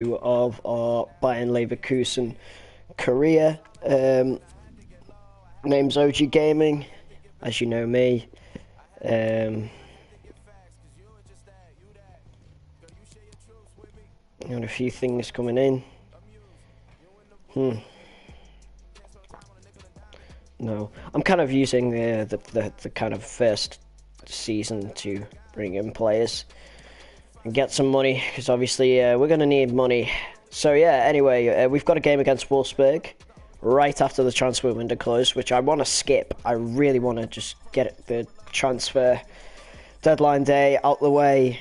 Of our Bayern Leverkusen career. Name's OG Gaming, as you know me. And a few things coming in. No, I'm kind of using the kind of first season to bring in players and get some money, because obviously we're going to need money. So yeah, anyway, we've got a game against Wolfsburg right after the transfer window closed, which I want to skip. I really want to just get the transfer deadline day out the way.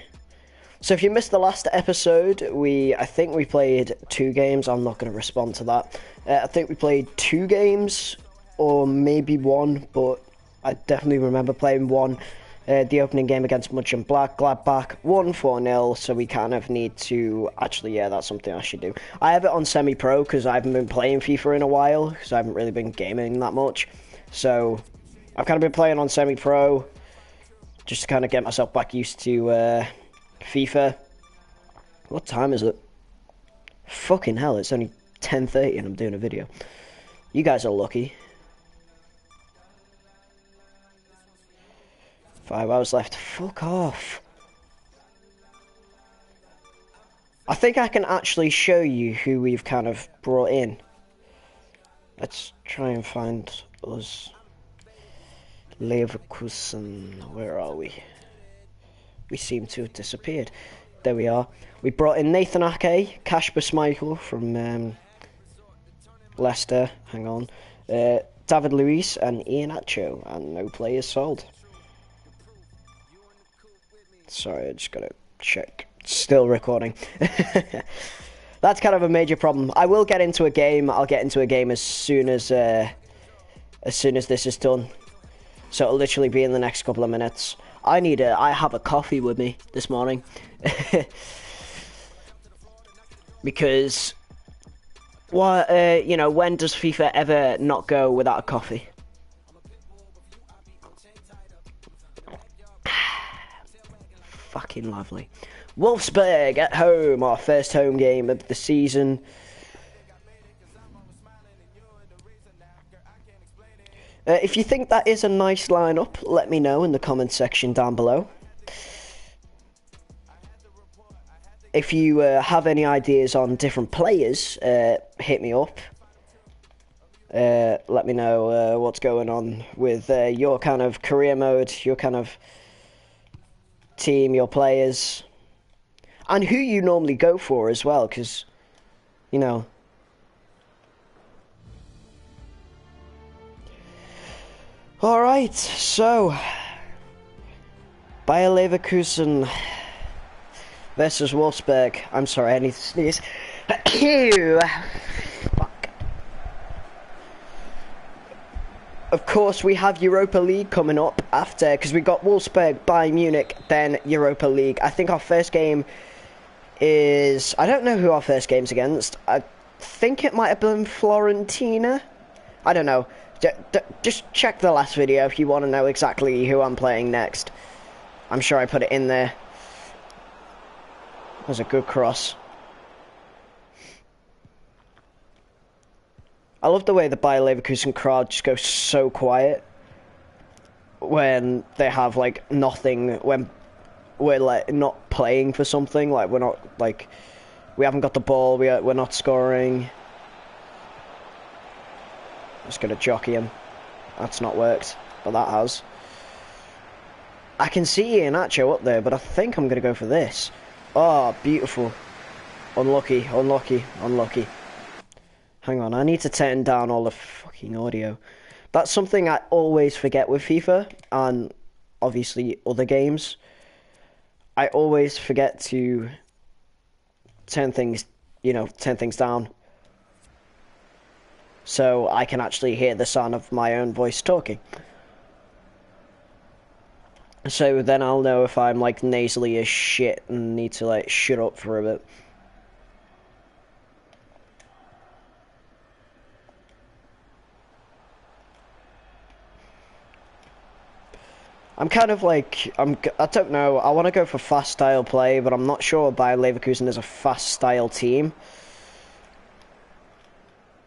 So if you missed the last episode, I think we played 2 games. I'm not going to respond to that. I think we played 2 games, or maybe 1, but I definitely remember playing 1. The opening game against Gladbach, won 4-0, so we kind of need to... Actually, yeah, that's something I should do. I have it on semi-pro because I haven't been playing FIFA in a while, because I haven't really been gaming that much. So I've kind of been playing on semi-pro, just to kind of get myself back used to FIFA. What time is it? Fucking hell, it's only 10:30 and I'm doing a video. You guys are lucky. 5 hours left. Fuck off. I think I can actually show you who we've kind of brought in. Let's try and find us. Leverkusen. Where are we? We seem to have disappeared. There we are. We brought in Nathan Ake, Kasper Schmeichel from Leicester. Hang on. David Luiz and Ian Acho. And no players sold. Sorry, I just gotta check. Still recording. That's kind of a major problem. I will get into a game. I'll get into a game as soon as this is done. So it'll literally be in the next couple of minutes. I have a coffee with me this morning. Because when does FIFA ever not go without a coffee? Fucking lovely. Wolfsburg at home, our first home game of the season. If you think that is a nice lineup, let me know in the comment section down below. If you have any ideas on different players, hit me up. Let me know what's going on with your kind of career mode, your kind of team, your players, and who you normally go for as well, because, you know. Alright, so Bayer Leverkusen versus Wolfsburg. I'm sorry, I need to sneeze. Fuck. Of course, we have Europa League coming up after, because we got Wolfsburg, Bayern Munich, then Europa League. I think our first game is... I don't know who our first game's against. I think it might have been Florentina. I don't know. Just check the last video if you want to know exactly who I'm playing next. I'm sure I put it in there. That was a good cross. I love the way the Bayer Leverkusen crowd just goes so quiet when they have like nothing, when we're like not playing for something, like we're not like, we haven't got the ball, we're not scoring. Just gonna jockey him. That's not worked, but that has. I can see Ian Acho up there, but I think I'm gonna go for this. Oh, beautiful. Unlucky, unlucky, unlucky. Hang on, I need to turn down all the fucking audio. That's something I always forget with FIFA, and obviously other games. I always forget to turn things down, so I can actually hear the sound of my own voice talking. So then I'll know if I'm like nasally as shit and need to like shut up for a bit. I'm kind of like, I don't know, I want to go for fast style play, but I'm not sure Bayer Leverkusen is a fast style team.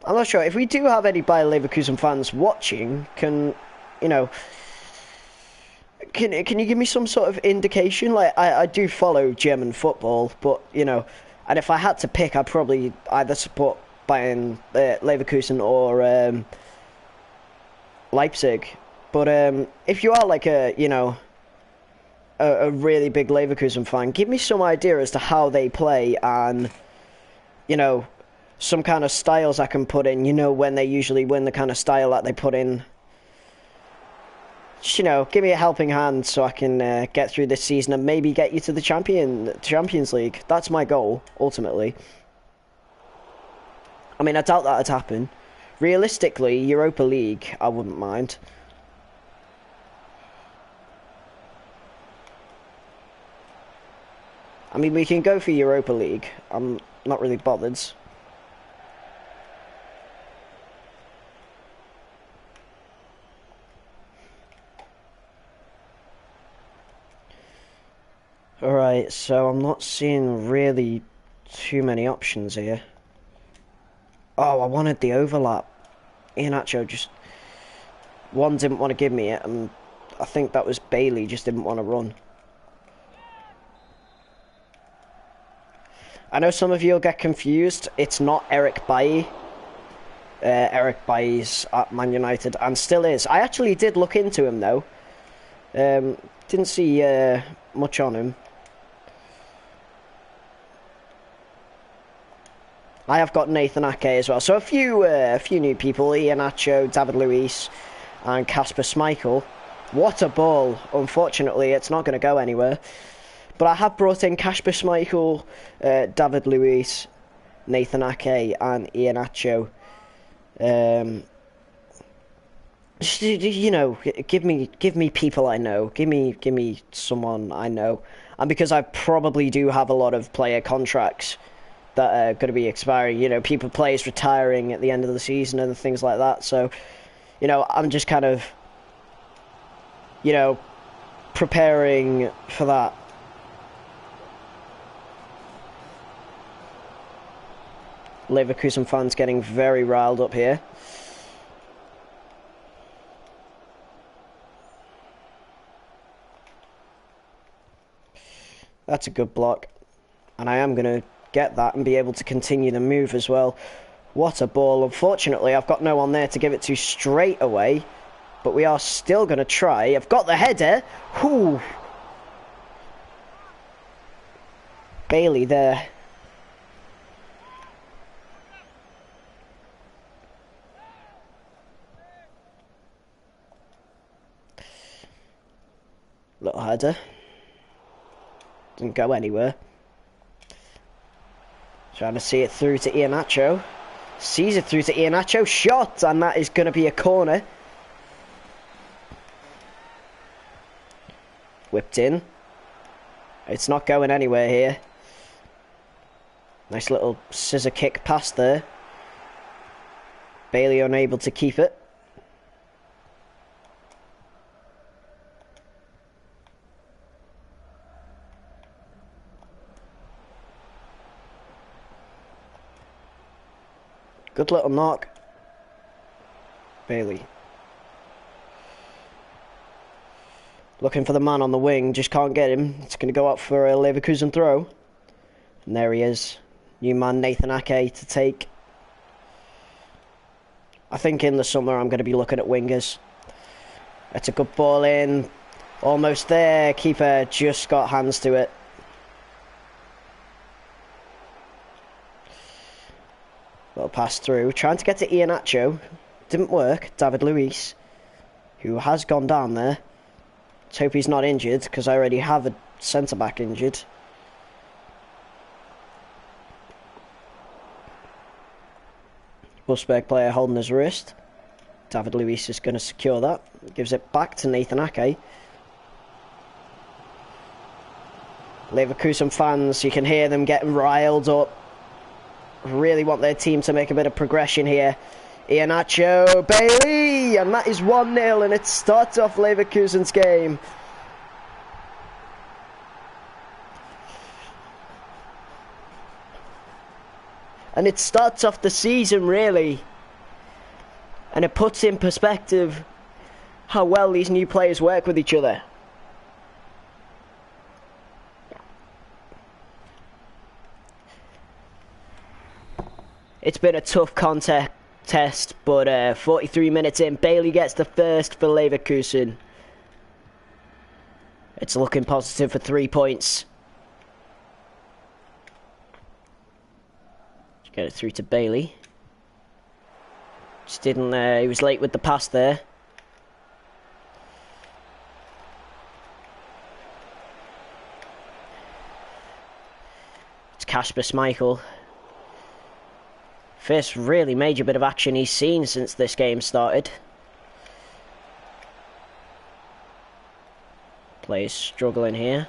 I'm not sure. If we do have any Bayer Leverkusen fans watching, can you give me some sort of indication? Like, I do follow German football, but, and if I had to pick, I'd probably either support Bayern Leverkusen or Leipzig. But if you are like a really big Leverkusen fan, give me some idea as to how they play and, some kind of styles I can put in, when they usually win, the kind of style that they put in. Just, give me a helping hand so I can get through this season and maybe get you to the Champions League. That's my goal, ultimately. I mean, I doubt that'd happen. Realistically, Europa League, I wouldn't mind. I mean, we can go for Europa League. I'm not really bothered. Alright, so I'm not seeing really too many options here. Oh, I wanted the overlap. Iheanacho just... One didn't want to give me it, and I think that was Bailey just didn't want to run. I know some of you will get confused. It's not Eric Bailly. Eric Bailly's at Man United, and still is. I actually did look into him, though. Didn't see much on him. I have got Nathan Ake as well. So a few new people: Iheanacho, David Luiz, and Kasper Schmeichel. What a ball! Unfortunately, it's not going to go anywhere. But I have brought in Kasper Schmeichel, David Luiz, Nathan Ake, and Iheanacho. Give me people I know. Give me someone I know. And because I probably do have a lot of player contracts that are going to be expiring, players retiring at the end of the season and things like that. So, I'm just kind of, preparing for that. Leverkusen fans getting very riled up here. That's a good block. And I am going to get that and be able to continue the move as well. What a ball. Unfortunately, I've got no one there to give it to straight away. But we are still going to try. I've got the header. Whew. Bailey there. Little header. Didn't go anywhere. Trying to see it through to Iheanacho. Sees it through to Iheanacho. Shot! And that is going to be a corner. Whipped in. It's not going anywhere here. Nice little scissor kick pass there. Bailey unable to keep it. Good little knock. Bailey. Looking for the man on the wing, just can't get him. It's going to go up for a Leverkusen throw. And there he is. New man Nathan Ake to take. I think in the summer I'm going to be looking at wingers. It's a good ball in. Almost there. Keeper just got hands to it. Little pass through. Trying to get to Iheanacho. Didn't work. David Luiz, who has gone down there. Let's hope he's not injured, because I already have a centre-back injured. Wolfsburg player holding his wrist. David Luiz is going to secure that. Gives it back to Nathan Ake. Leverkusen fans, you can hear them getting riled up. Really want their team to make a bit of progression here. Iheanacho, Bailey, and that is 1-0, and it starts off Leverkusen's game. And it starts off the season, really. And it puts in perspective how well these new players work with each other. It's been a tough contest, but 43 minutes in, Bailey gets the first for Leverkusen. It's looking positive for 3 points. Get it through to Bailey. Just didn't, he was late with the pass there. It's Kasper Schmeichel. First really major bit of action he's seen since this game started. Players struggling here.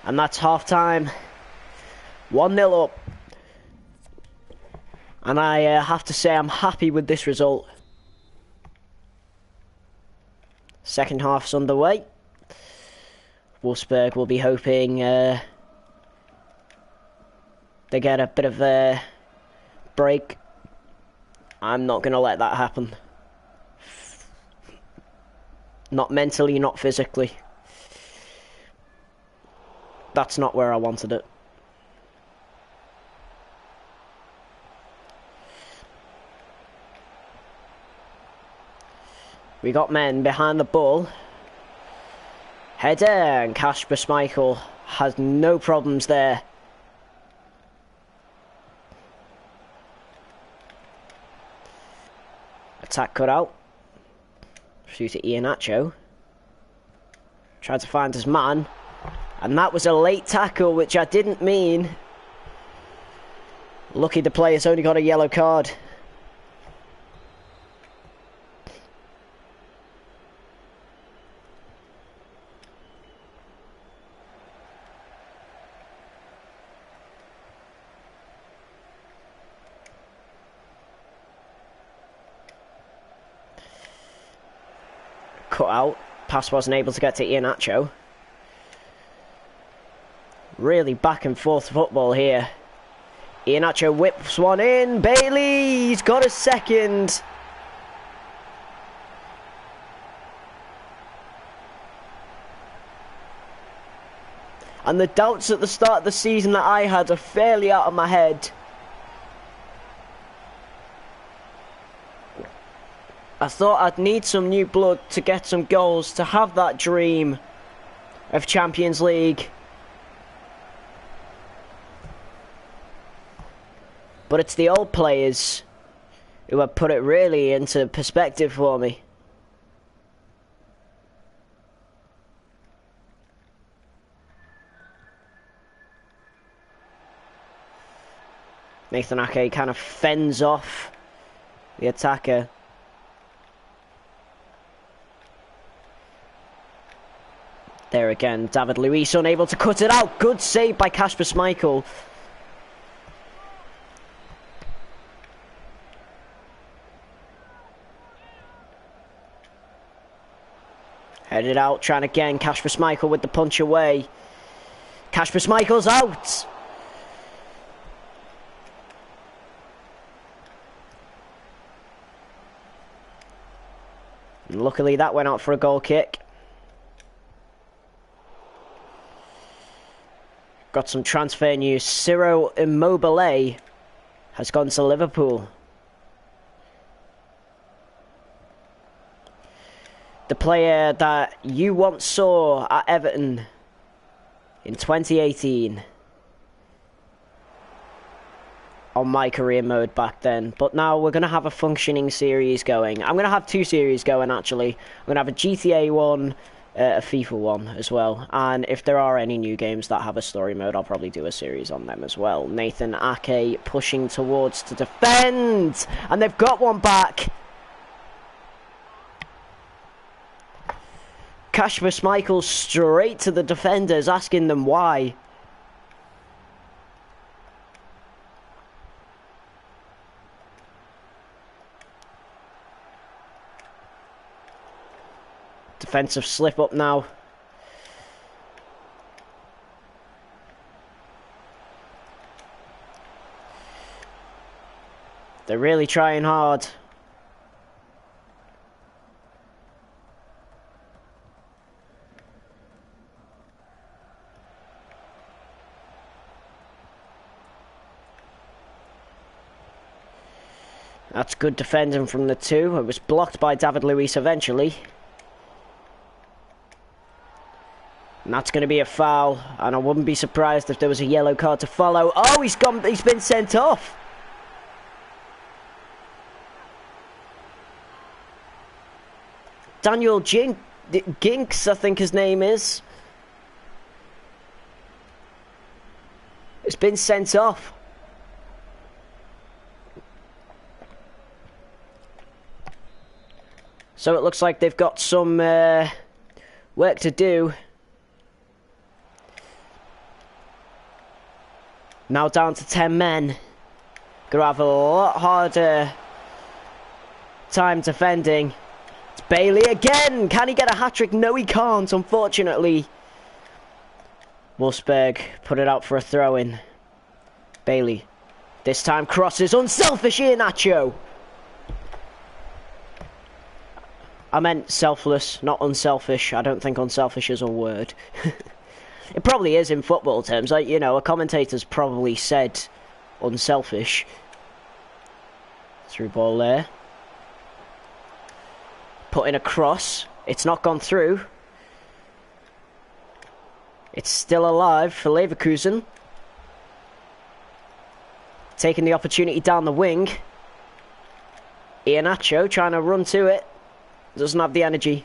And that's half time. 1-0 up. And I have to say I'm happy with this result. Second half's underway. Wolfsburg will be hoping they get a bit of a break. I'm not going to let that happen. Not mentally, not physically. That's not where I wanted it. We got men behind the ball. Header, and Kasper Schmeichel has no problems there. Attack cut out. Through to Iheanacho. Tried to find his man. And that was a late tackle, which I didn't mean. Lucky the player's only got a yellow card. Cut out. Pass wasn't able to get to Iheanacho. Really back and forth football here. Iheanacho whips one in. Bailey, he's got a second. And the doubts at the start of the season that I had are fairly out of my head. I thought I'd need some new blood to get some goals, to have that dream of Champions League. But it's the old players who have put it really into perspective for me. Nathan Ake kind of fends off the attacker. There again, David Luiz unable to cut it out. Good save by Kasper Schmeichel. Headed out, trying again. Kasper Schmeichel with the punch away. Kasper Schmeichel's out. And luckily that went out for a goal kick. Got some transfer news. Ciro Immobile has gone to Liverpool. The player that you once saw at Everton in 2018 on my career mode back then. But now we're going to have a functioning series going. I'm going to have 2 series going actually. I'm going to have a GTA one, a FIFA one as well. And if there are any new games that have a story mode, I'll probably do a series on them as well. Nathan Ake pushing towards to defend. And they've got one back. Kasper Schmeichel straight to the defenders, asking them why. Defensive slip up now. They're really trying hard. That's good defending from the two. It was blocked by David Luiz eventually. And that's going to be a foul. And I wouldn't be surprised if there was a yellow card to follow. Oh, he's been sent off. Daniel Ginks, I think his name is. It's been sent off. So it looks like they've got some work to do. Now down to 10 men. Gonna have a lot harder time defending. It's Bailey again. Can he get a hat-trick? No, he can't, unfortunately. Wolfsburg put it out for a throw-in. Bailey. This time crosses. Unselfish Iheanacho. I meant selfless, not unselfish. I don't think unselfish is a word. It probably is in football terms. Like, you know, a commentator's probably said unselfish. Through ball there. Put in a cross. It's not gone through. It's still alive for Leverkusen. Taking the opportunity down the wing. Iheanacho trying to run to it. Doesn't have the energy.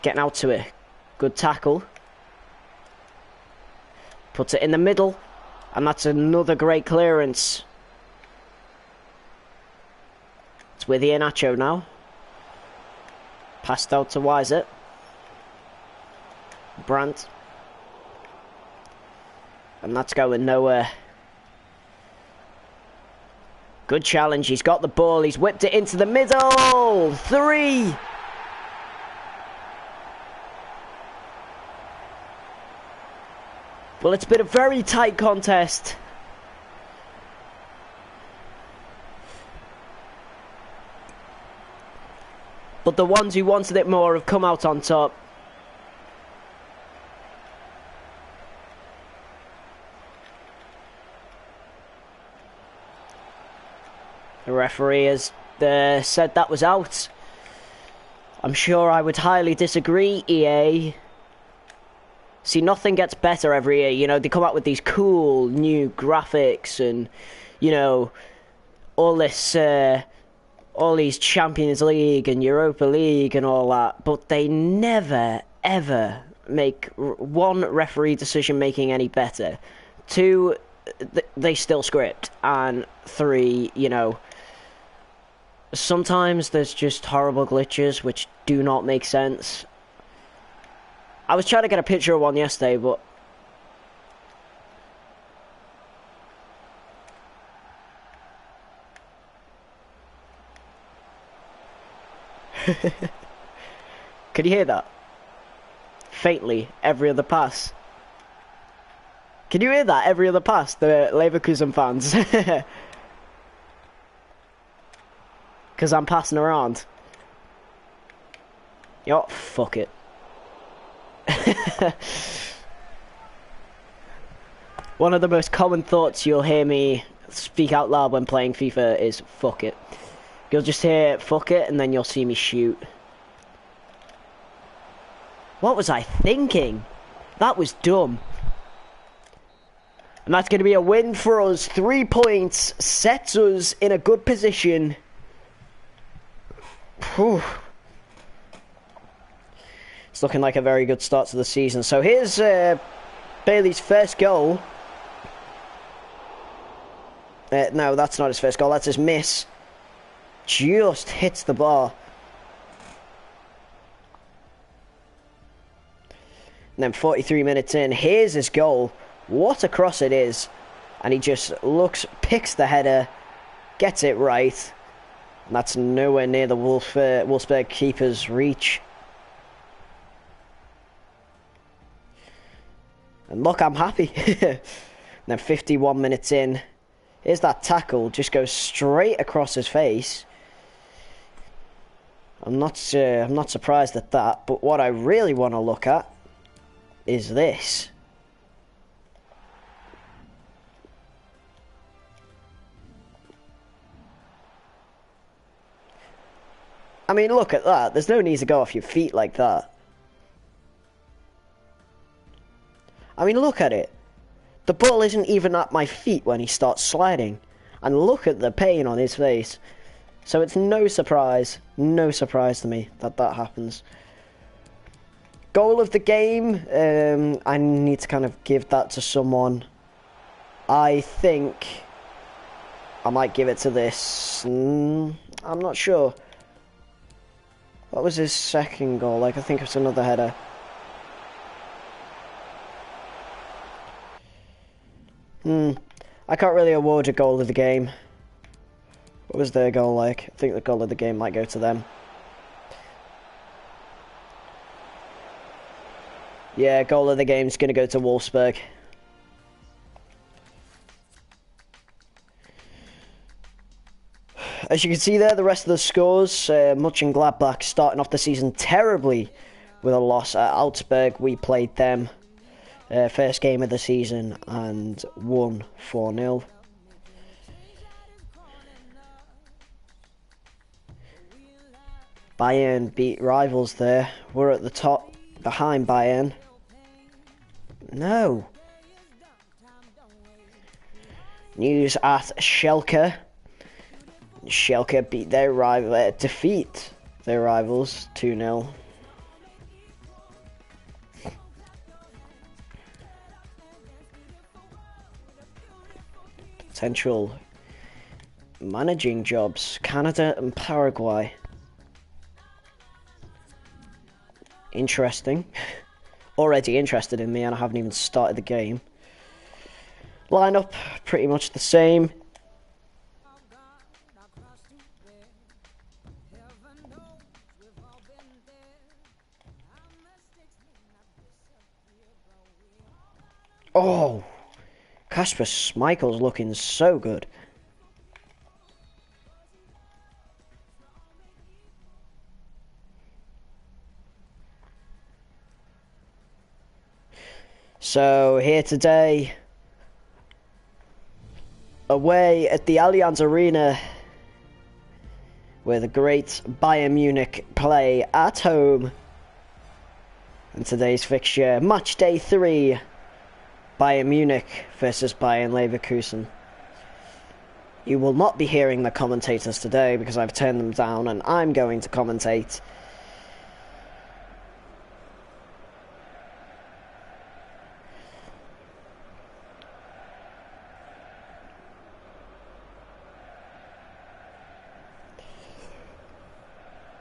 Getting out to it. Good tackle. Puts it in the middle. And that's another great clearance. It's with Iheanacho now. Passed out to Weiser. Brandt. And that's going nowhere. Good challenge. He's got the ball. He's whipped it into the middle. 3. Well, it's been a very tight contest. But the ones who wanted it more have come out on top. The referee has said that was out. I'm sure I would highly disagree, EA. See, nothing gets better every year. You know, they come out with these cool new graphics and, you know, all this, all these Champions League and Europa League and all that. But they never, ever make one referee decision making any better. 2, they still script. And 3, you know, sometimes there's just horrible glitches which do not make sense. I was trying to get a picture of one yesterday, but can you hear that? Faintly, every other pass. Can you hear that? Every other pass, the Leverkusen fans. Because I'm passing around. Yo, fuck it. One of the most common thoughts you'll hear me speak out loud when playing FIFA is fuck it. You'll just hear fuck it and then you'll see me shoot. What was I thinking? That was dumb. And that's going to be a win for us. 3 points sets us in a good position. Whew. It's looking like a very good start to the season. So here's Bailey's first goal. No, that's not his first goal. That's his miss. Just hits the bar. And then 43 minutes in, here's his goal. What a cross it is. And he just picks the header, gets it right. And that's nowhere near the Wolfsburg keeper's reach. And look, I'm happy. And then 51 minutes in, Here's that tackle, just goes straight across his face. I'm not surprised at that, but what I really want to look at is this. I mean, look at that. There's no need to go off your feet like that. I mean, look at it. The ball isn't even at my feet when he starts sliding. And look at the pain on his face. So it's no surprise to me that that happens. Goal of the game, I need to kind of give that to someone. I think I might give it to this. I'm not sure. What was his second goal? Like, I think it was another header. I can't really award a goal of the game. What was their goal like? I think the goal of the game might go to them. Yeah, goal of the game is going to go to Wolfsburg. As you can see there, the rest of the scores, Mönchengladbach starting off the season terribly with a loss at Augsburg. We played them first game of the season and won 4-0. Bayern beat rivals there. We're at the top behind Bayern. No. News at Schalke. Schalke beat their rival, defeat their rivals 2-0. Potential managing jobs, Canada and Paraguay. Interesting. Already interested in me and I haven't even started the game. Lineup pretty much the same. Oh, Kasper Schmeichel's looking so good. So here today, away at the Allianz Arena, where the great Bayern Munich play at home. And today's fixture, match day 3. Bayern Munich versus Bayern Leverkusen. You will not be hearing the commentators today because I've turned them down and I'm going to commentate.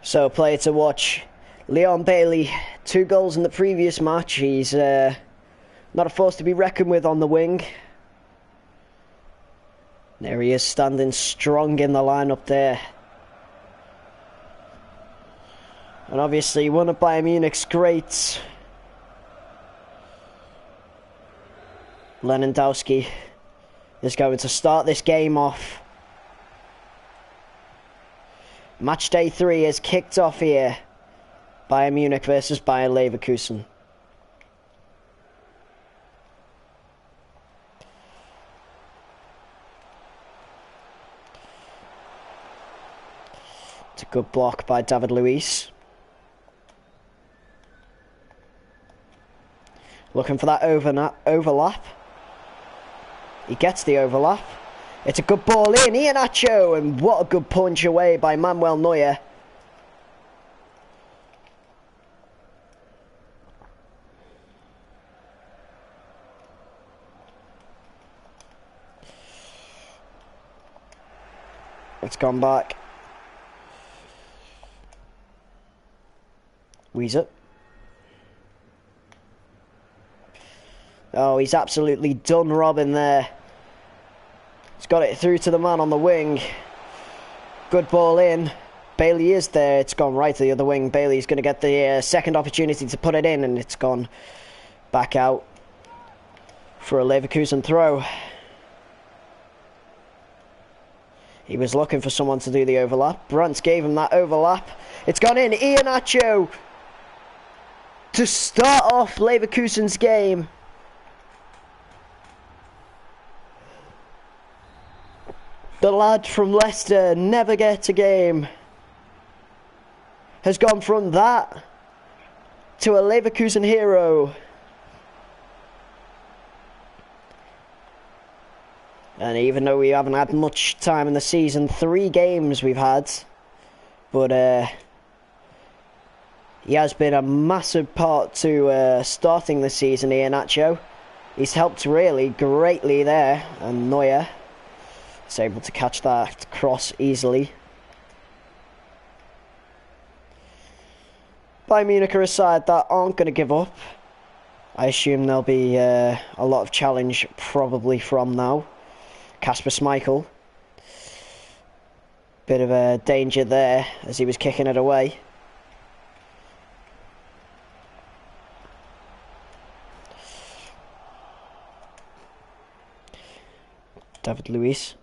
So, player to watch, Leon Bailey, 2 goals in the previous match. He's not a force to be reckoned with on the wing. There he is, standing strong in the lineup there. And obviously one of Bayern Munich's greats, Lewandowski, is going to start this game off. Match day 3 is kicked off here. Bayern Munich versus Bayern Leverkusen. It's a good block by David Luiz. Looking for that overlap. He gets the overlap. It's a good ball in, Iheanacho, and what a good punch away by Manuel Neuer. It's gone back. Weezer. Oh, he's absolutely done Robin there. He's got it through to the man on the wing. Good ball in. Bailey is there. It's gone right to the other wing. Bailey's going to get the second opportunity to put it in, and it's gone back out for a Leverkusen throw. He was looking for someone to do the overlap. Brandt gave him that overlap. It's gone in. Iheanacho to start off Leverkusen's game. The lad from Leicester never gets a game. Has gone from that to a Leverkusen hero. And even though we haven't had much time in the season, 3 games we've had, but he has been a massive part to starting the season, Iheanacho. He's helped really greatly there, and Neuer is able to catch that cross easily. Bayern Munich are a side that aren't going to give up. I assume there'll be a lot of challenge probably from now. Kasper Schmeichel. Bit of a danger there as he was kicking it away. David Luiz.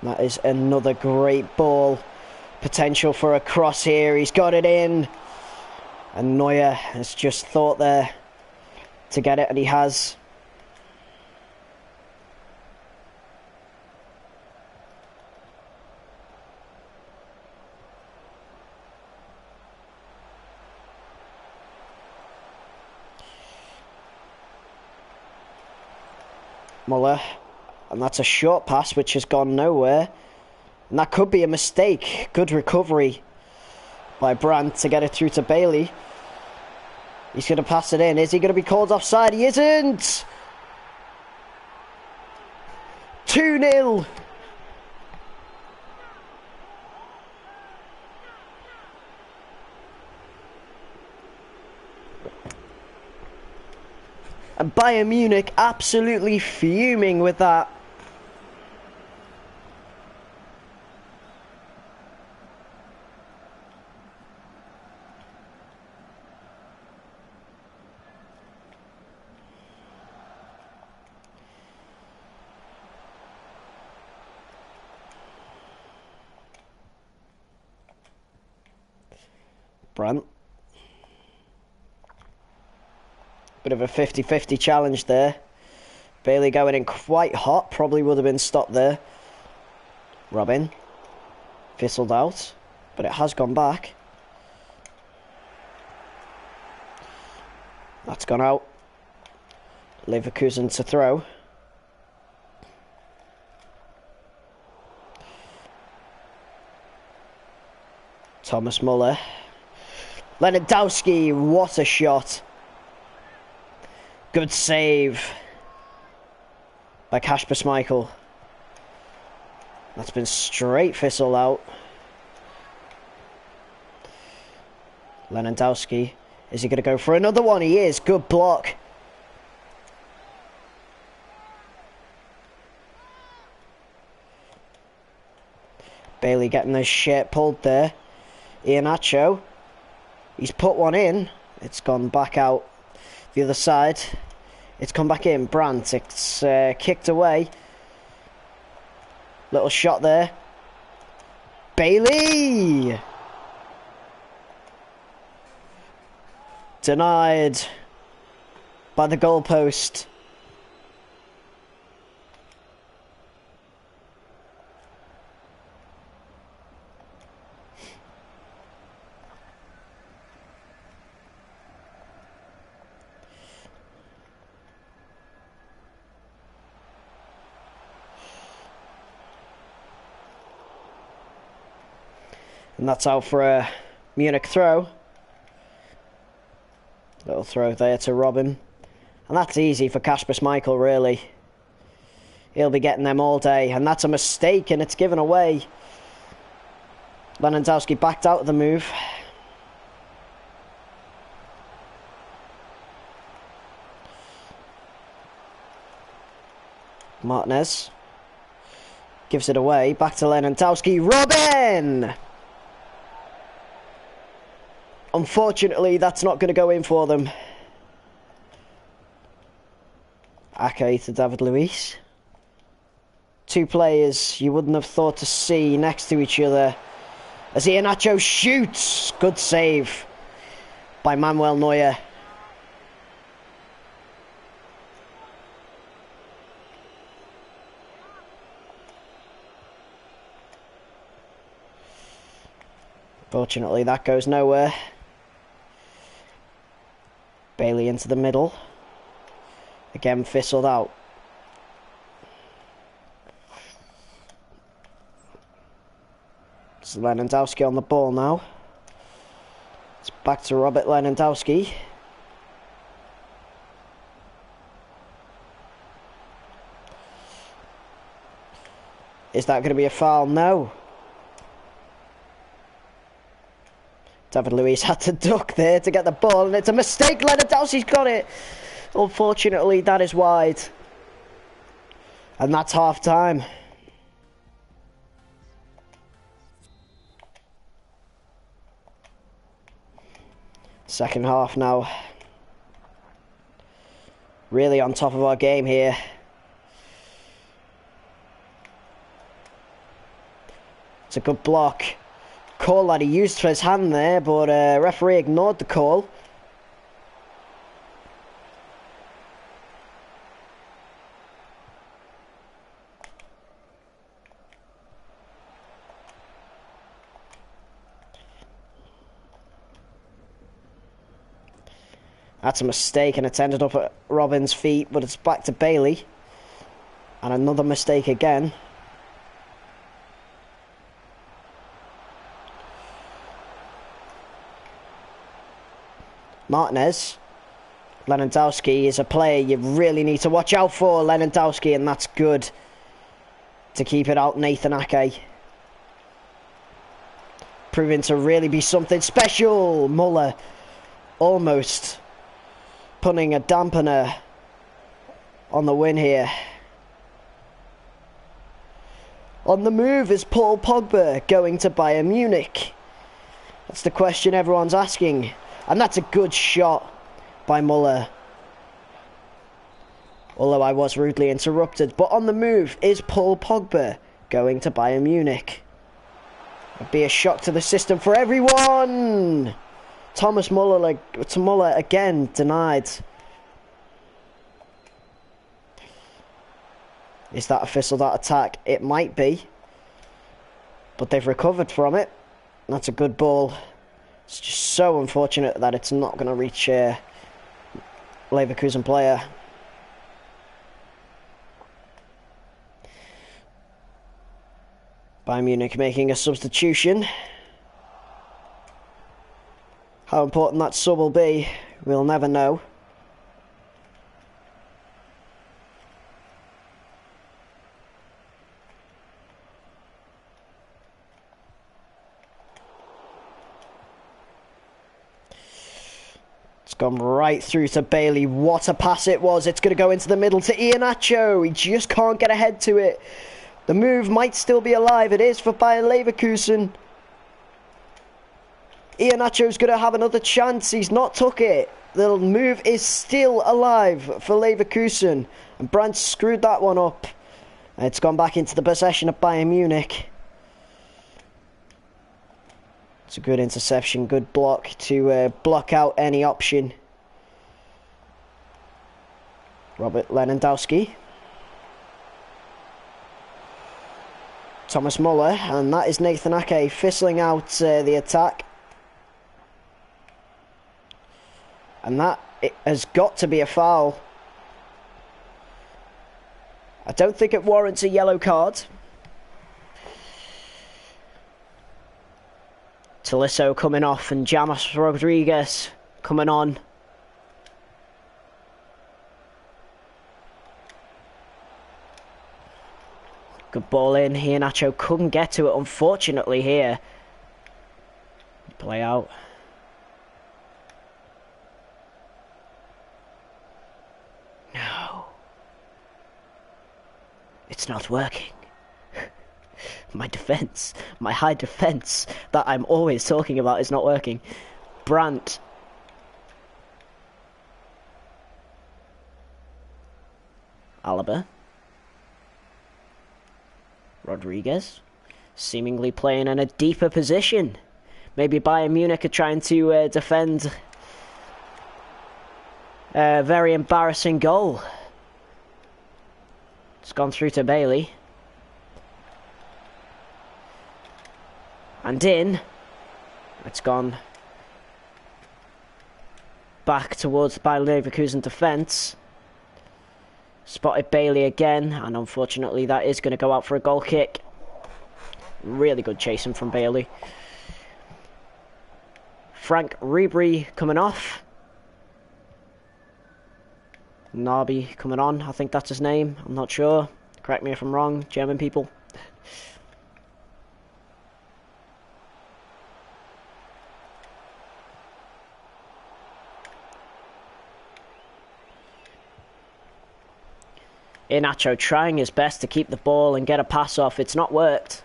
That is another great ball. Potential for a cross here. He's got it in. And Neuer has just thought there to get it, and he has. Muller, and that's a short pass which has gone nowhere, and that could be a mistake. Good recovery by Brandt to get it through to Bailey. He's going to pass it in. Is he going to be called offside? He isn't! 2-0. And Bayern Munich absolutely fuming with that. Brandt. Bit of a 50-50 challenge there. Bailey going in quite hot. Probably would have been stopped there. Robin. Fizzled out. But it has gone back. That's gone out. Leverkusen to throw. Thomas Muller. Lewandowski, what a shot. Good save by Kasper Schmeichel. That's been straight fizzled out. Lewandowski, is he going to go for another one? He is. Good block. Bailey getting his shirt pulled there. Iheanacho. He's put one in. It's gone back out the other side. It's come back in. Brandt. It's kicked away. Little shot there. Bailey! Denied by the goalpost. And that's out for a Munich throw. Little throw there to Robin. And that's easy for Kasper Schmeichel, really. He'll be getting them all day. And that's a mistake, and it's given away. Lewandowski backed out of the move. Martinez gives it away. Back to Lewandowski. Robin! Unfortunately, that's not going to go in for them. Ake to David Luiz. Two players you wouldn't have thought to see next to each other. As Iheanacho shoots! Good save by Manuel Neuer. Fortunately, that goes nowhere. Bailey into the middle. Again, fizzled out. It's Lewandowski on the ball now. It's back to Robert Lewandowski. Is that going to be a foul? No. David Luiz had to duck there to get the ball, and it's a mistake. Lewandowski's got it. Unfortunately, that is wide. And that's half time. Second half now. Really on top of our game here. It's a good block. Call that he used for his hand there, but referee ignored the call. That's a mistake, and it's ended up at Robin's feet, but it's back to Bailey. And another mistake again. Martinez. Lewandowski is a player you really need to watch out for. Lewandowski, and that's good to keep it out. Nathan Ake. Proving to really be something special. Muller almost putting a dampener on the win here. On the move is Paul Pogba going to Bayern Munich? That's the question everyone's asking. And that's a good shot by Muller. Although I was rudely interrupted. But on the move is Paul Pogba going to Bayern Munich. It'd be a shock to the system for everyone. Thomas Muller again denied. Is that a fizzled out attack? It might be. But they've recovered from it. That's a good ball. It's just so unfortunate that it's not going to reach Leverkusen player. Bayern Munich making a substitution. How important that sub will be, we'll never know. It's gone right through to Bailey. What a pass it was. It's going to go into the middle to Iheanacho. He just can't get ahead to it. The move might still be alive. It is for Bayer Leverkusen. Iheanacho's going to have another chance. He's not took it. The move is still alive for Leverkusen. And Brandt screwed that one up. It's gone back into the possession of Bayern Munich. It's a good interception, good block to block out any option. Robert Lewandowski. Thomas Muller, and that is Nathan Ake fizzling out the attack. And that has got to be a foul. I don't think it warrants a yellow card. Tolisso coming off and James Rodriguez coming on. Good ball in. Iheanacho couldn't get to it, unfortunately, here. Play out. No. It's not working. My defence, my high defence that I'm always talking about is not working. Brandt. Alaba. Rodriguez. Seemingly playing in a deeper position. Maybe Bayern Munich are trying to defend a very embarrassing goal. It's gone through to Bailey. And in. It's gone back towards the Bayer Leverkusen defence. Spotted Bailey again, and unfortunately that is going to go out for a goal kick. Really good chasing from Bailey. Frank Ribery coming off. Narby coming on, I think that's his name. I'm not sure. Correct me if I'm wrong, German people. Inacho trying his best to keep the ball and get a pass off. It's not worked.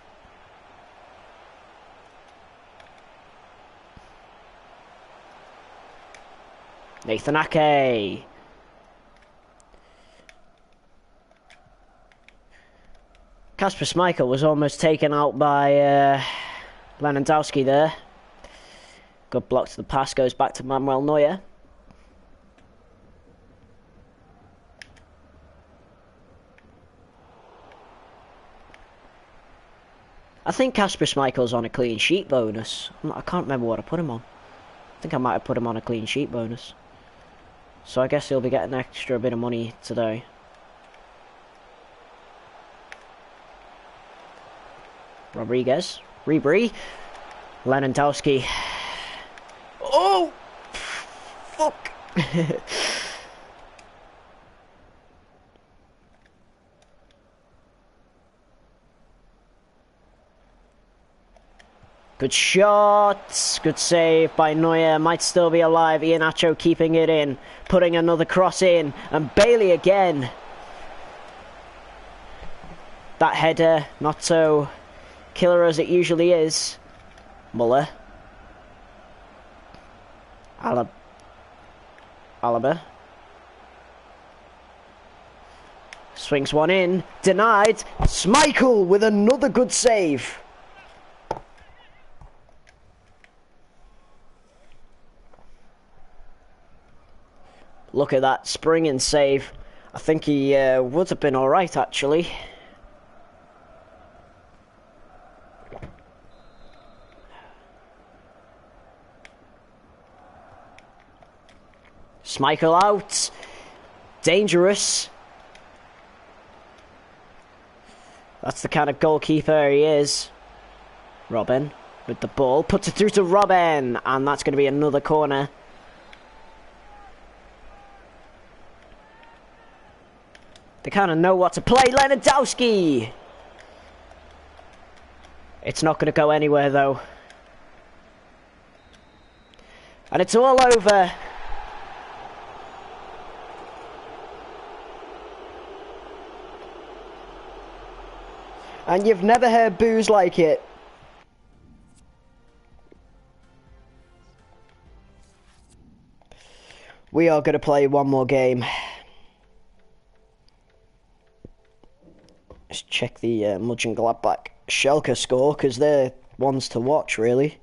Nathan Ake. Kasper Schmeichel was almost taken out by Lewandowski there. Good block to the pass, goes back to Manuel Neuer. I think Kasper Schmeichel's on a clean sheet bonus. I can't remember what I put him on. I think I might have put him on a clean sheet bonus. So I guess he'll be getting an extra bit of money today. Rodriguez. Ribery. Lewandowski. Oh! Fuck! Good shot. Good save by Neuer. Might still be alive. Iheanacho keeping it in. Putting another cross in. And Bailey again. That header, not so killer as it usually is. Muller. Alaba. Swings one in. Denied. Schmeichel with another good save. Look at that springing save. I think he would have been alright actually. Schmeichel out. Dangerous. That's the kind of goalkeeper he is. Robin with the ball. Puts it through to Robin. And that's going to be another corner. They kind of know what to play. Lewandowski! It's not going to go anywhere, though. And it's all over. And you've never heard boos like it. We are going to play one more game. Let's check the Mönchengladbach Schalke score, because they're ones to watch, really.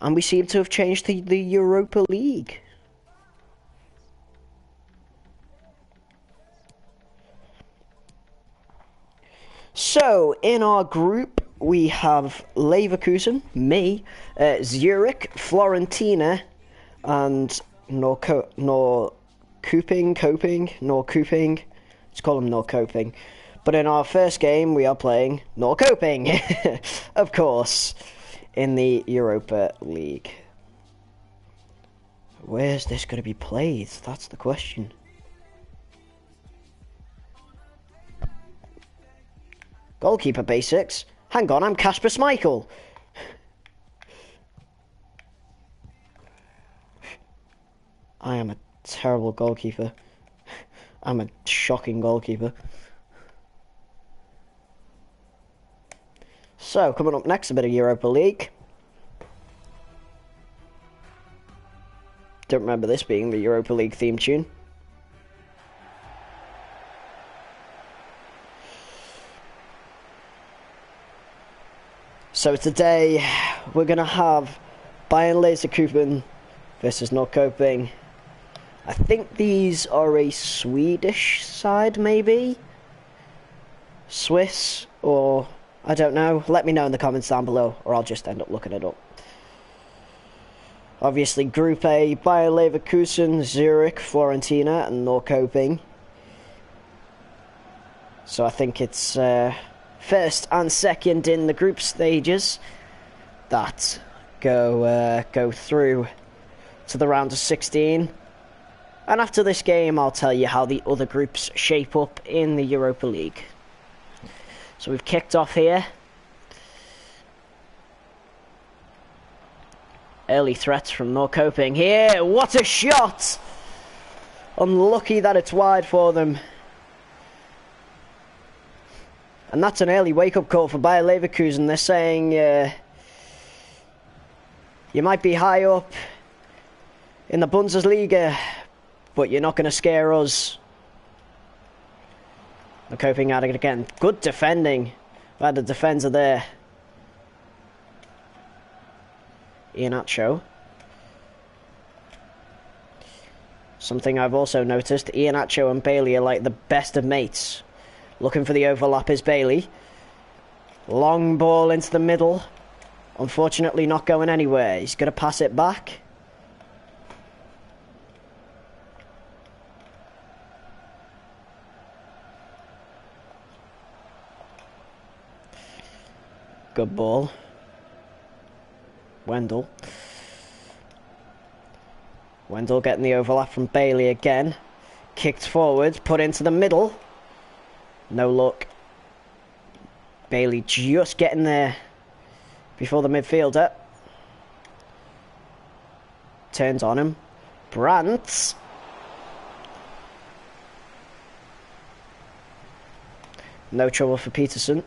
And we seem to have changed the Europa League. So, in our group, we have Leverkusen, me, Zurich, Fiorentina, and Norrköping. Let's call them Norrköping. But in our first game, we are playing Norrköping, of course, in the Europa League. Where's this going to be played? That's the question. Goalkeeper basics. Hang on, I'm Kasper Schmeichel. I am a terrible goalkeeper. I'm a shocking goalkeeper. So, coming up next, a bit of Europa League. Don't remember this being the Europa League theme tune. So today we're going to have Bayern Leverkusen versus Norrköping. I think these are a Swedish side, maybe? Swiss, or I don't know. Let me know in the comments down below, or I'll just end up looking it up. Obviously, Group A, Bayer Leverkusen, Zurich, Fiorentina, and Norrköping. So I think it's first and second in the group stages that go through to the round of 16. And after this game, I'll tell you how the other groups shape up in the Europa League. So we've kicked off here. Early threats from Norrköping here. What a shot! Unlucky that it's wide for them. And that's an early wake-up call for Bayer Leverkusen. They're saying, you might be high up in the Bundesliga, but you're not going to scare us. Norrköping at it again. Good defending by the defender there. Iheanacho. Something I've also noticed, Iheanacho and Bailey are like the best of mates. Looking for the overlap is Bailey. Long ball into the middle. Unfortunately not going anywhere. He's going to pass it back. Good ball. Wendell. Wendell getting the overlap from Bailey again. Kicked forward, put into the middle. No luck. Bailey just getting there before the midfielder. Turns on him. Brandt. No trouble for Peterson.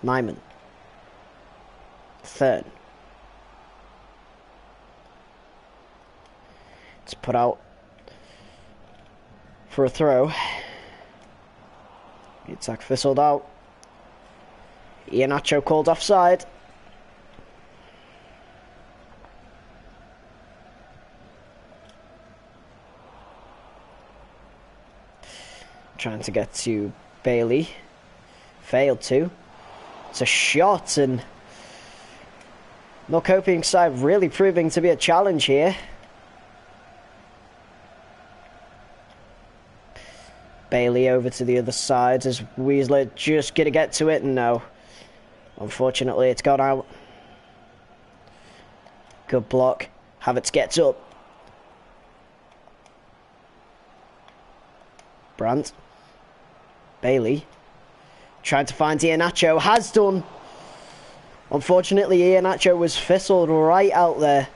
Nyman. Third. It's put out for a throw. The attack fizzled out. Iheanacho called offside. Trying to get to Bailey. Failed to. It's a shot, and Norrköping side really proving to be a challenge here. Bailey over to the other side as Weasler just going to get to it. No. Unfortunately, it's gone out. Good block. Havertz gets up. Brandt. Bailey. Trying to find Iheanacho. Has done. Unfortunately, Iheanacho was fizzled right out there.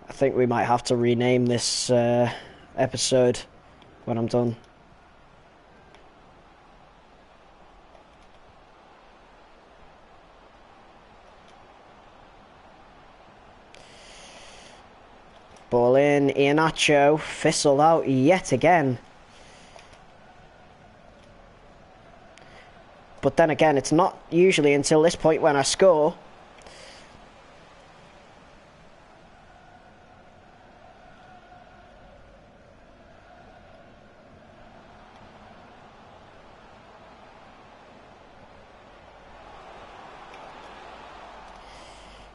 I think we might have to rename this episode when I'm done. Ball in, Iheanacho, fizzled out yet again. But then again, it's not usually until this point when I score.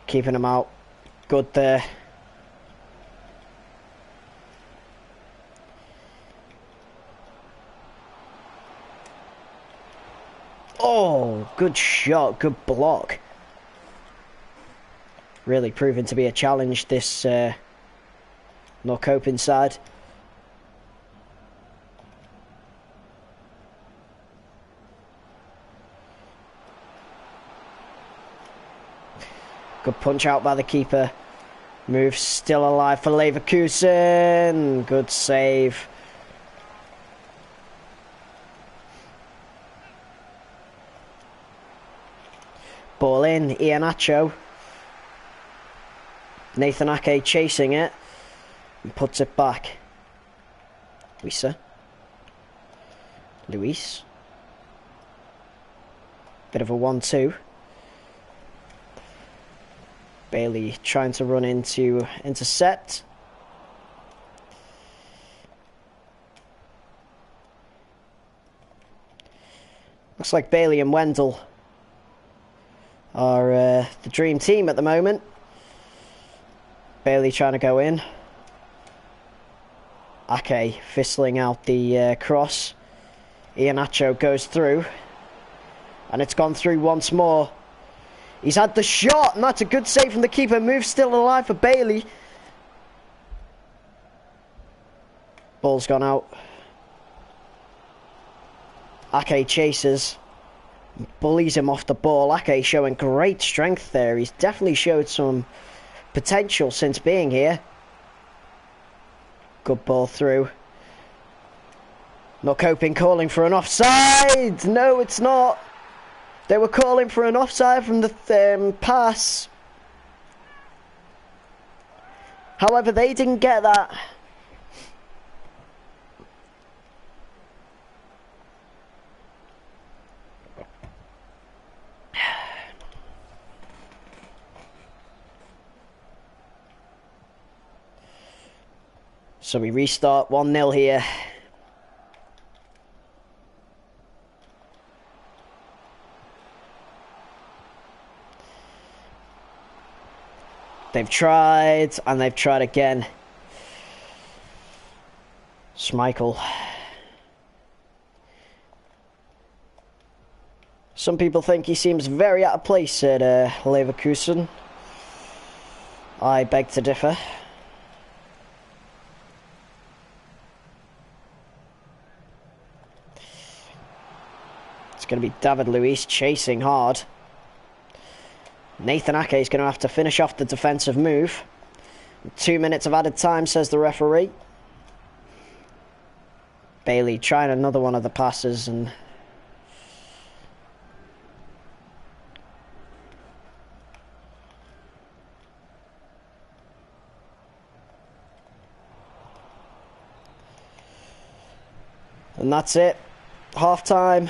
Keeping him out. Good there. Oh, good shot, good block. Really proving to be a challenge, this Norrköping side. Good punch out by the keeper. Move still alive for Leverkusen. Good save Ball in, Iheanacho. Nathan Ake chasing it. And puts it back. Luisa. Luis. Bit of a 1-2. Bailey trying to run into intercept. Looks like Bailey and Wendell are the dream team at the moment. Bailey trying to go in. Ake fistling out the cross. Iheanacho goes through. And it's gone through once more. He's had the shot, and that's a good save from the keeper. Move still alive for Bailey. Ball's gone out. Ake chases. Bullies him off the ball. Ake showing great strength there. He's definitely showed some potential since being here. Good ball through. Not coping, calling for an offside. No, it's not. They were calling for an offside from the pass. However, they didn't get that. So we restart 1-0 here. They've tried, and they've tried again. Schmeichel. Some people think he seems very out of place at Leverkusen. I beg to differ. It's going to be David Luiz chasing hard. Nathan Ake is going to have to finish off the defensive move. 2 minutes of added time, says the referee. Bailey trying another one of the passes and... And that's it. Half time.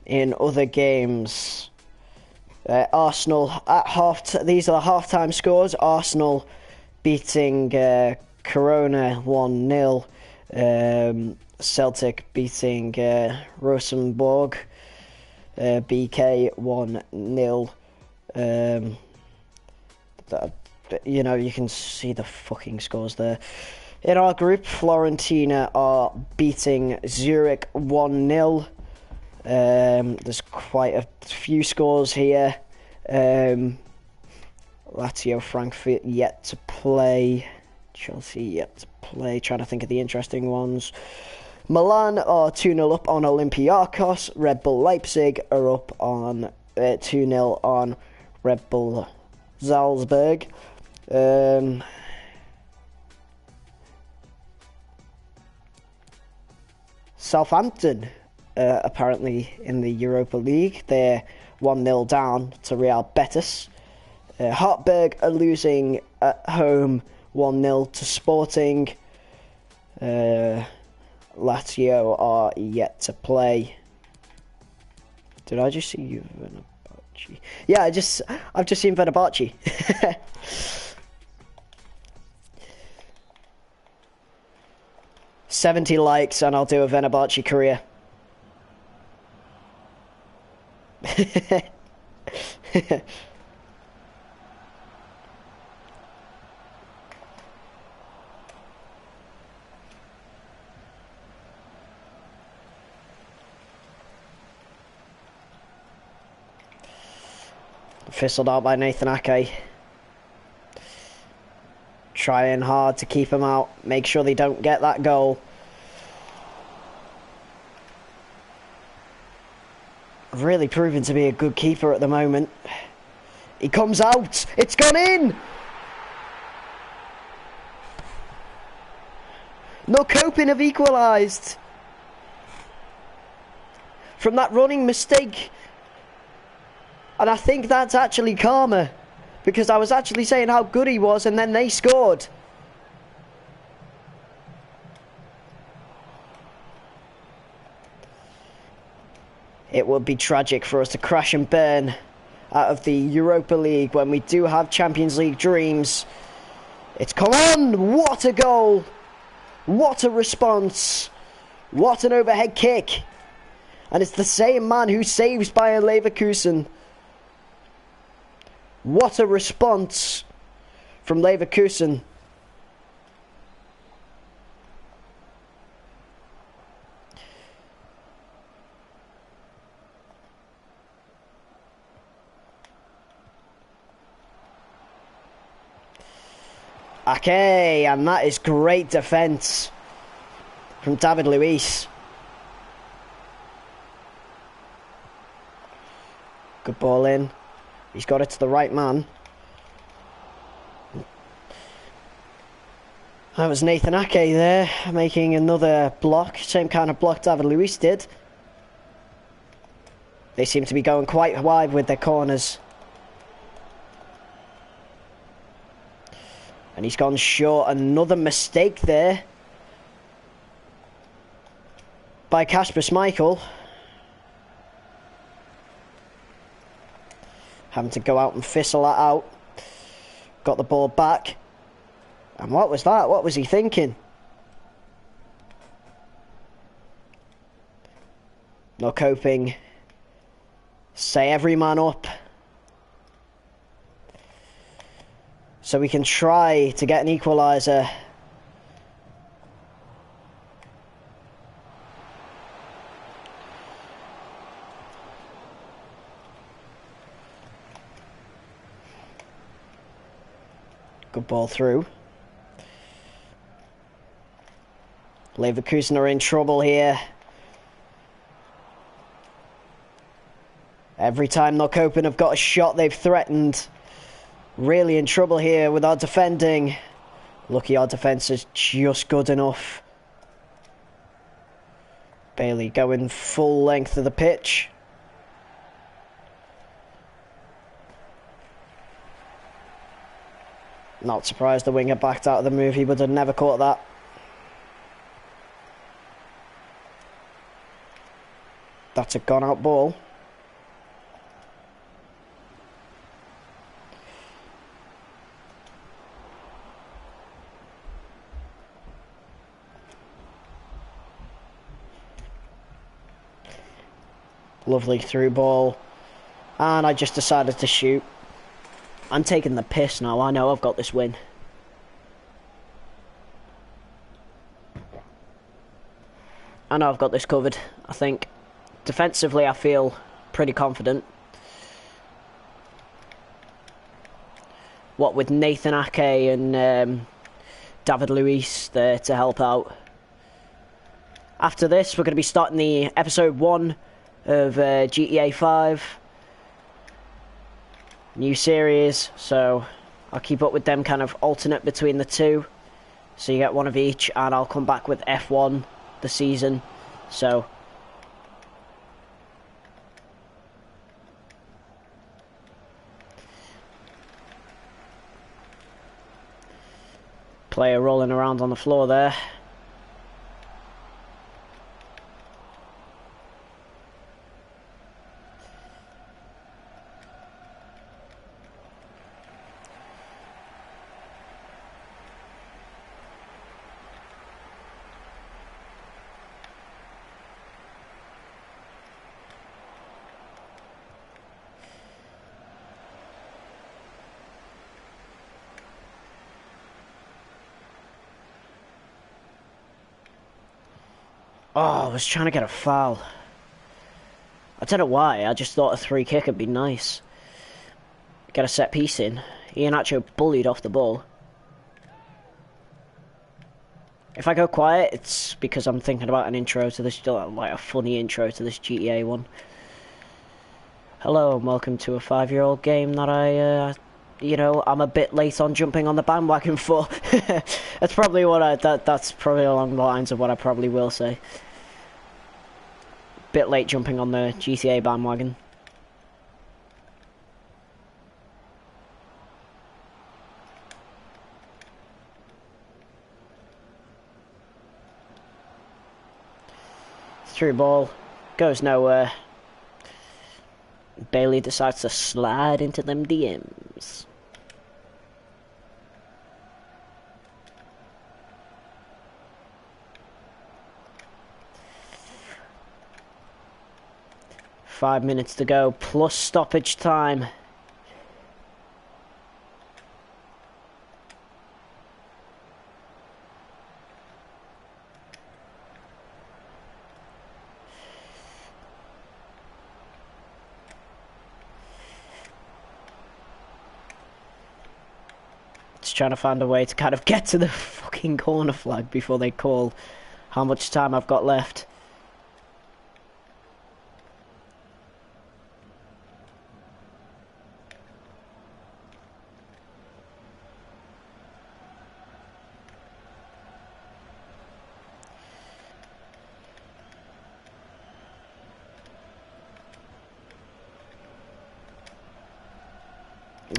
In other games, Arsenal at these are the half-time scores. Arsenal beating Corona 1-0. Celtic beating Rosenborg. BK 1-0. You know, you can see the fucking scores there. In our group, Fiorentina are beating Zurich 1-0. There's quite a few scores here. Lazio, Frankfurt yet to play. Chelsea yet to play. Trying to think of the interesting ones. Milan are 2-0 up on Olympiacos. Red Bull Leipzig are up on 2-0 on Red Bull Salzburg. Southampton apparently in the Europa League. They're 1-0 down to Real Betis. Hartberg are losing at home 1-0 to Sporting. Lazio are yet to play. Did I just see you, Venabachi? Yeah, I've just seen Venabachi. 70 likes and I'll do a Venabachi career. Fistled out by Nathan Ake. Trying hard to keep him out. Make sure they don't get that goal. Really proving to be a good keeper at the moment. He comes out. It's gone in. No coping have equalised. From that running mistake. And I think that's actually karma. Because I was actually saying how good he was and then they scored. It would be tragic for us to crash and burn out of the Europa League when we do have Champions League dreams. It's come on! What a goal! What a response! What an overhead kick! And it's the same man who saves Bayer Leverkusen. What a response from Leverkusen. Okay, and that is great defence from David Luiz. Good ball in. He's got it to the right man. That was Nathan Ake there, making another block. Same kind of block David Luiz did. They seem to be going quite wide with their corners. And he's gone short. Another mistake there by Kasper Schmeichel. Having to go out and fizzle that out. Got the ball back. And what was that? What was he thinking? No coping. Say every man up. So we can try to get an equaliser. Good ball through. Leverkusen are in trouble here. Every time Norrköping have got a shot, they've threatened. Really in trouble here with our defending. Lucky our defence is just good enough. Bailey going full length of the pitch. Not surprised the winger backed out of the move. He would have never caught that. That's a gone out ball. Lovely through ball. And I just decided to shoot. I'm taking the piss now. I know I've got this win. I know I've got this covered, I think. Defensively, I feel pretty confident. What with Nathan Ake and David Luiz there to help out. After this, we're going to be starting the episode 1 of GTA 5. New series, so I'll keep up with them kind of alternate between the two. So you get one of each, and I'll come back with F1, the season. So player rolling around on the floor there. Oh, I was trying to get a foul. I don't know why, I just thought a free kick would be nice. Get a set piece in. Iheanacho bullied off the ball. If I go quiet, it's because I'm thinking about an intro to this, like a funny intro to this GTA one. Hello and welcome to a 5-year-old game that I you know, I'm a bit late on jumping on the bandwagon for. That's probably what that's probably along the lines of what I probably will say. Bit late jumping on the GTA bandwagon. Through ball, goes nowhere. Bailey decides to slide into them DMs. Five minutes to go, plus stoppage time. Trying to find a way to kind of get to the fucking corner flag before they call how much time I've got left.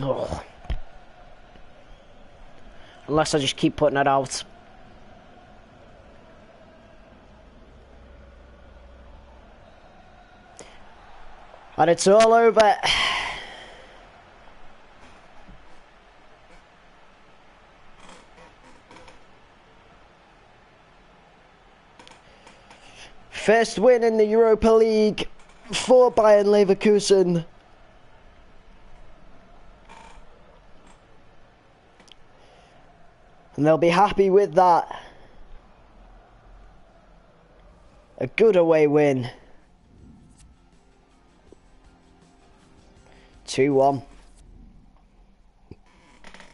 Oh. Unless I just keep putting it out. And it's all over. First win in the Europa League for Bayern Leverkusen. And they'll be happy with that. A good away win. 2-1.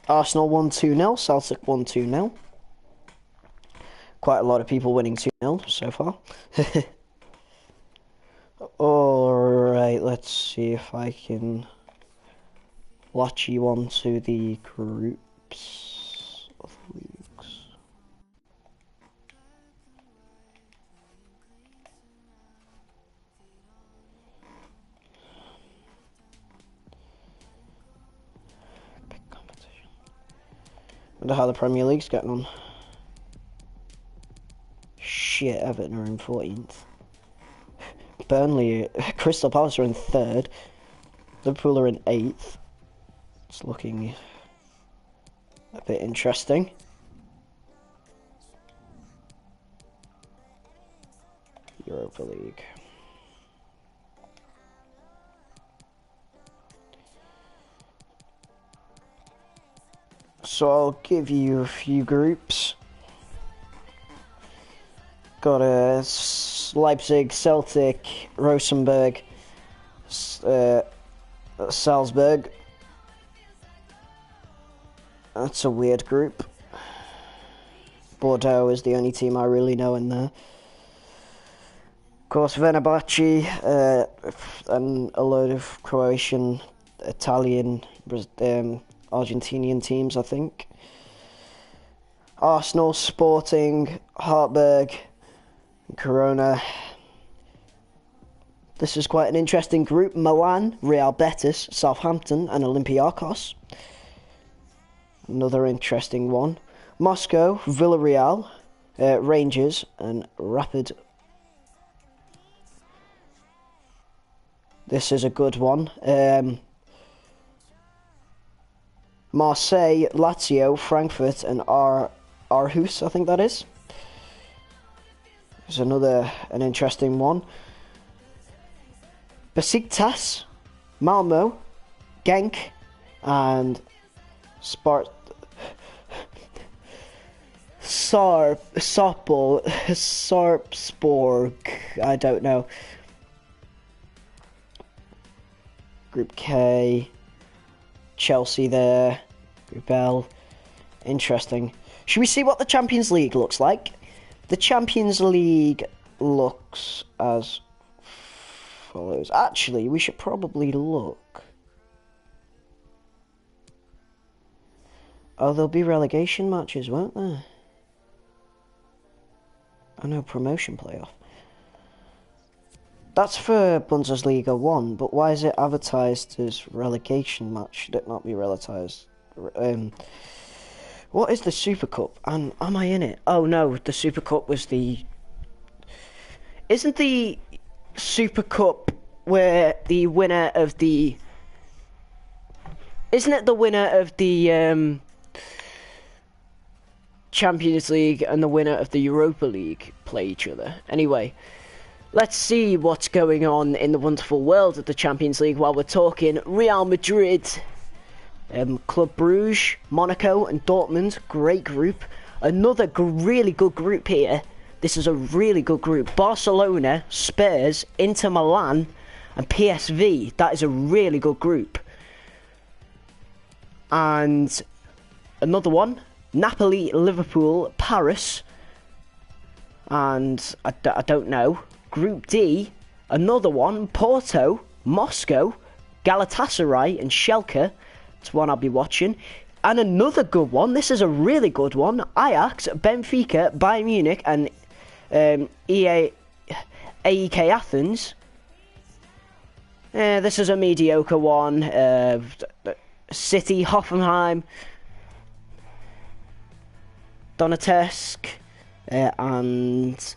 Arsenal won 2-0. Celtic won 2-0. Quite a lot of people winning 2-0 so far. Alright, let's see if I can latch you onto the groups. Leagues. Big competition. Wonder how the Premier League's getting on. Shit, Everton are in 14th. Burnley, Crystal Palace are in 3rd. Liverpool are in 8th. It's looking a bit interesting. Europa League. So I'll give you a few groups. Got Leipzig, Celtic, Rosenborg, Salzburg. That's a weird group. Bordeaux is the only team I really know in there. Of course, Fenerbahce, and a load of Croatian, Italian, Argentinian teams, I think. Arsenal, Sporting, Hartberg, Corona. This is quite an interesting group. Milan, Real Betis, Southampton, and Olympiacos. Another interesting one. Moscow, Villarreal, Rangers, and Rapid. This is a good one. Marseille, Lazio, Frankfurt, and Aarhus, I think that is. There's an interesting one. Besiktas, Malmo, Genk, and Sarpsborg, I don't know. Group K, Chelsea there, Group L. Interesting. Should we see what the Champions League looks like? The Champions League looks as follows. Actually, we should probably look. Oh, there'll be relegation matches, won't there? I know, promotion playoff. That's for Bundesliga 1, but why is it advertised as relegation match? Should it not be relegized? What is the Super Cup? And am I in it? Oh no, the Super Cup was the... Isn't the Super Cup where the winner of the... Isn't it the winner of the Champions League and the winner of the Europa League play each other? Anyway, let's see what's going on in the wonderful world of the Champions League while we're talking Real Madrid, Club Brugge, Monaco and Dortmund. Great group. Another really good group here. This is a really good group. Barcelona, Spurs, Inter Milan and PSV. That is a really good group. And another one, Napoli, Liverpool, Paris, and I don't know. Group D, another one, Porto, Moscow, Galatasaray and Schalke. It's one I'll be watching. And another good one, this is a really good one, Ajax, Benfica, Bayern Munich and AEK Athens. This is a mediocre one. City, Hoffenheim, Donetsk, and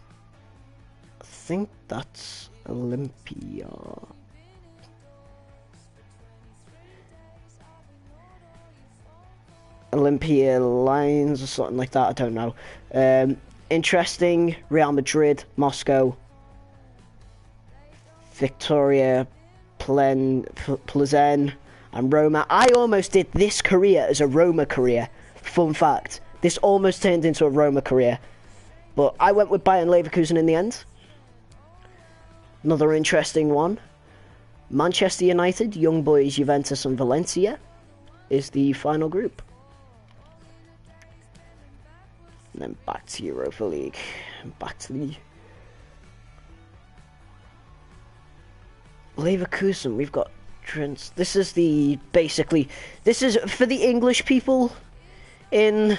I think that's Olympia. Olympia Lions or something like that, I don't know. Interesting, Real Madrid, Moscow, Victoria, Plzen, and Roma. I almost did this career as a Roma career. Fun fact. This almost turned into a Roma career. But I went with Bayern Leverkusen in the end. Another interesting one. Manchester United, Young Boys, Juventus and Valencia is the final group. And then back to Europa League. Back to the... Leverkusen, we've got... This is the... Basically... This is for the English people in...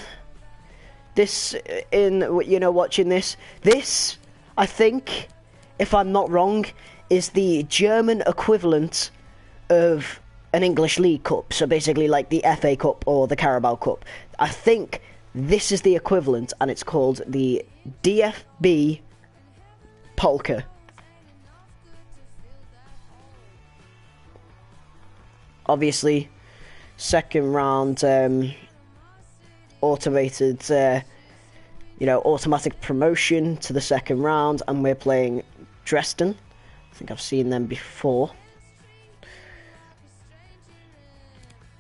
This... In... You know, watching this. This, I think, if I'm not wrong, is the German equivalent of an English League Cup. So basically like the FA Cup or the Carabao Cup. I think this is the equivalent and it's called the DFB Polka. Obviously, second round automated, automatic promotion to the second round, and we're playing Dresden. I think I've seen them before.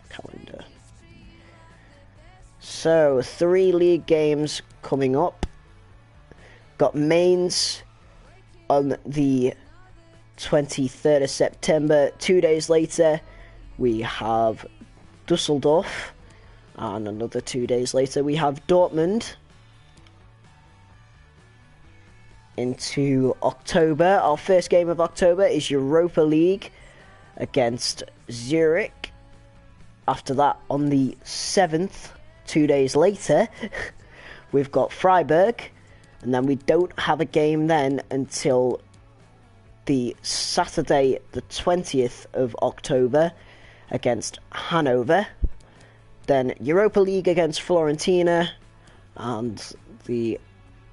Calendar. So, 3 league games coming up. Got Mainz on the 23rd of September. 2 days later, we have Dusseldorf. And another 2 days later, we have Dortmund. Into October. Our first game of October is Europa League against Zurich. After that, on the 7th, 2 days later, we've got Freiburg. And then we don't have a game then until the Saturday, the 20th of October against Hanover. Then Europa League against Fiorentina. And the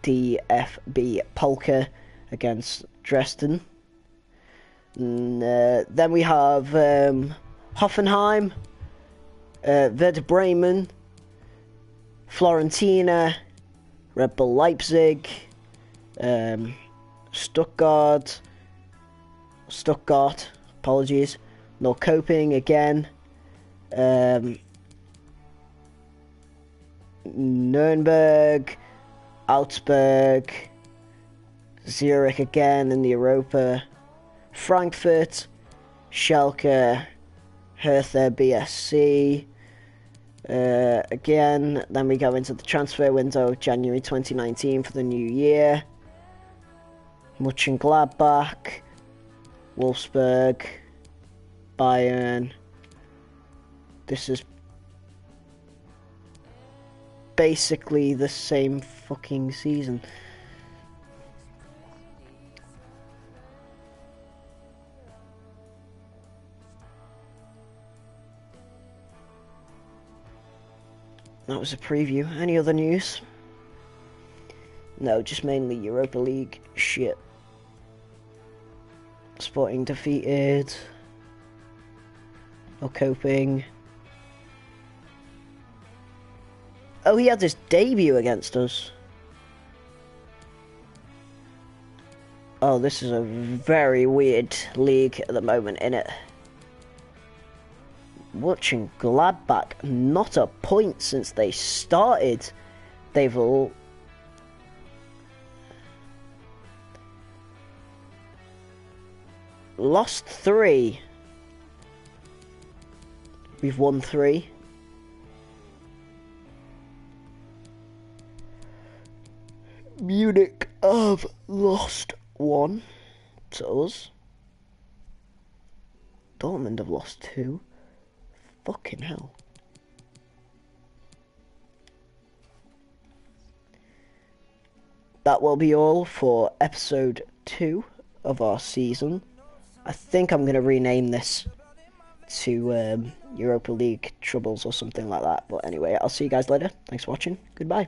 DFB Polka against Dresden. And, then we have Hoffenheim, Werder Bremen, Fiorentina, Red Bull Leipzig, Stuttgart, apologies, Norrköping again, Nuremberg, Augsburg, Zurich again in the Europa, Frankfurt, Schalke, Hertha BSC, again, then we go into the transfer window, January 2019 for the new year, Mönchengladbach, Wolfsburg, Bayern, this is basically the same fucking season. That was a preview. Any other news? No, just mainly Europa League shit. Sporting defeated. Or coping. Oh, he had his debut against us. Oh, this is a very weird league at the moment, innit? Watching Gladbach, not a point since they started. They've all... lost 3. We've won 3. Munich have lost 1 to us. Dortmund have lost 2. Fucking hell. That will be all for episode 2 of our season. I think I'm going to rename this to Europa League Troubles or something like that. But anyway, I'll see you guys later. Thanks for watching. Goodbye.